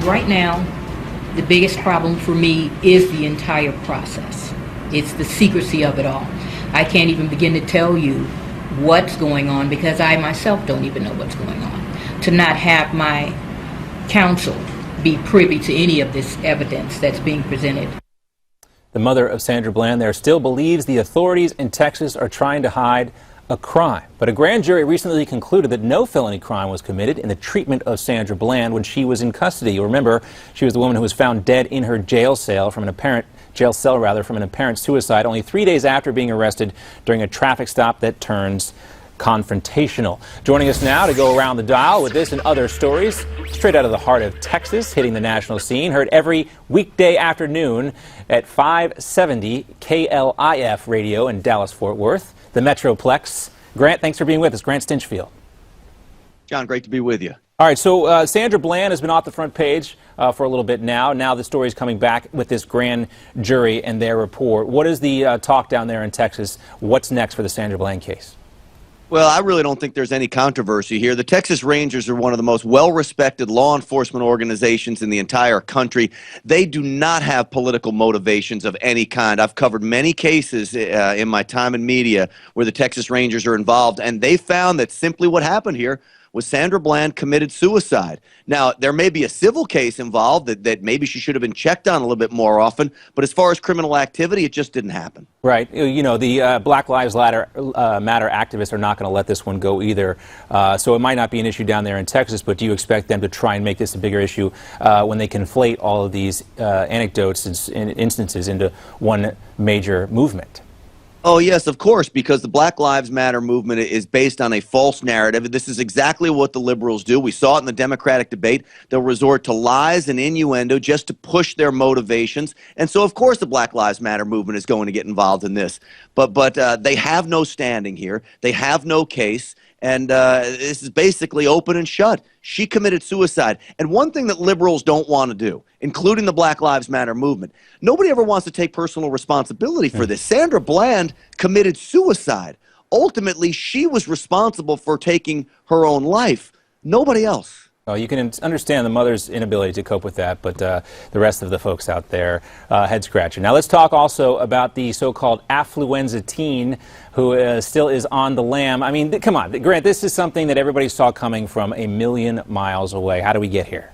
Right now, the biggest problem for me is the entire process. It's the secrecy of it all. I can't even begin to tell you what's going on because I myself don't even know what's going on. To not have my counsel be privy to any of this evidence that's being presented. The mother of Sandra Bland there still believes the authorities in Texas are trying to hide a crime. But a grand jury recently concluded that no felony crime was committed in the treatment of Sandra Bland when she was in custody. You'll remember she was the woman who was found dead in her jail cell from an apparent suicide only 3 days after being arrested during a traffic stop that turns confrontational. Joining us now to go around the dial with this and other stories, straight out of the heart of Texas, hitting the national scene, heard every weekday afternoon at 570 KLIF radio in Dallas-Fort Worth, the Metroplex. Grant, thanks for being with us. Grant Stinchfield. John, great to be with you. All right, so Sandra Bland has been off the front page for a little bit now. Now the story is coming back with this grand jury and their report. What is the talk down there in Texas? What's next for the Sandra Bland case? Well, I really don't think there's any controversy here. The Texas Rangers are one of the most well-respected law enforcement organizations in the entire country. They do not have political motivations of any kind. I've covered many cases in my time in media where the Texas Rangers are involved, and they found that simply what happened here was Sandra Bland committed suicide. Now, there may be a civil case involved that maybe she should have been checked on a little bit more often, but as far as criminal activity, it just didn't happen. Right. You know, the Black Lives Matter activists are not going to let this one go either. So it might not be an issue down there in Texas, but do you expect them to try and make this a bigger issue when they conflate all of these anecdotes and instances into one major movement? Oh, yes, of course, because the Black Lives Matter movement is based on a false narrative. This is exactly what the liberals do. We saw it in the Democratic debate. They'll resort to lies and innuendo just to push their motivations. And so, of course, the Black Lives Matter movement is going to get involved in this. But they have no standing here. They have no case. And this is basically open and shut. She committed suicide. And one thing that liberals don't want to do, including the Black Lives Matter movement, nobody ever wants to take personal responsibility for this. Sandra Bland committed suicide. Ultimately, she was responsible for taking her own life. Nobody else. Oh, you can understand the mother's inability to cope with that, but the rest of the folks out there, head-scratcher. Now, let's talk also about the so-called affluenza teen who still is on the lam. I mean, come on, Grant, this is something that everybody saw coming from a million miles away. How do we get here?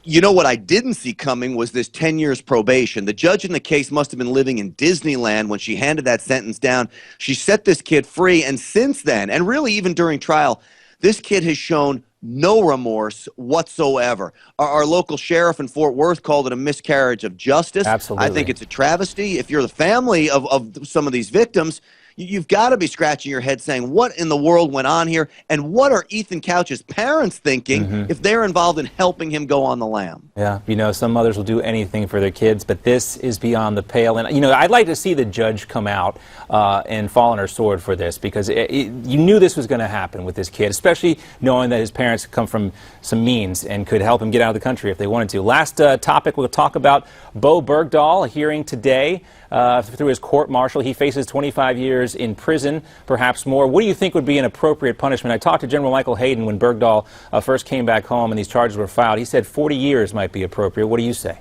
You know what I didn't see coming was this 10 years probation. The judge in the case must have been living in Disneyland when she handed that sentence down. She set this kid free, and since then, and really even during trial, this kid has shown no remorse whatsoever. Our local sheriff in Fort Worth called it a miscarriage of justice. Absolutely. I think it's a travesty. If you're the family of some of these victims, you've got to be scratching your head saying, what in the world went on here? And what are Ethan Couch's parents thinking if they're involved in helping him go on the lam? Yeah, you know, some mothers will do anything for their kids, but this is beyond the pale. And, you know, I'd like to see the judge come out and fall on her sword for this, because you knew this was going to happen with this kid, especially knowing that his parents come from some means and could help him get out of the country if they wanted to. Last topic, we'll talk about Bowe Bergdahl, a hearing today through his court-martial. He faces 25 years in prison, perhaps more. What do you think would be an appropriate punishment? I talked to General Michael Hayden when Bergdahl first came back home and these charges were filed. He said 40 years might be appropriate. What do you say?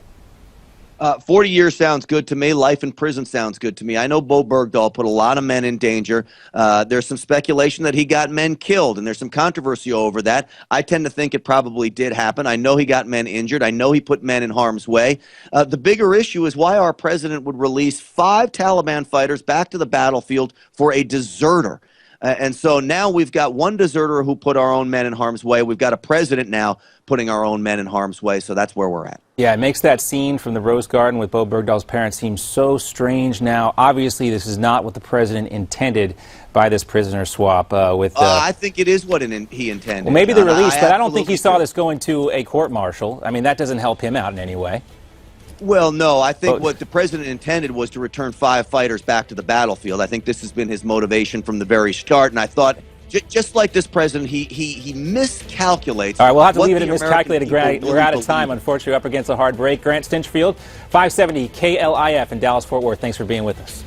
40 years sounds good to me. Life in prison sounds good to me. I know Bowe Bergdahl put a lot of men in danger. There's some speculation that he got men killed, and there's some controversy over that. I tend to think it probably did happen. I know he got men injured. I know he put men in harm's way. The bigger issue is why our president would release 5 Taliban fighters back to the battlefield for a deserter. And so now we've got one deserter who put our own men in harm's way. We've got a president now putting our own men in harm's way, so that's where we're at. Yeah, it makes that scene from the Rose Garden with Bowe Bergdahl's parents seem so strange now. Obviously, this is not what the president intended by this prisoner swap. I think it is what he intended. Well, maybe the release, but I don't think he saw this going to a court-martial. I mean, that doesn't help him out in any way. Well, no, I think what the president intended was to return 5 fighters back to the battlefield. I think this has been his motivation from the very start, and I thought, just like this president, he miscalculates. All right, we'll have to leave it at miscalculated, Grant. We're out of time, unfortunately. We're up against a hard break. Grant Stinchfield, 570 KLIF in Dallas-Fort Worth. Thanks for being with us.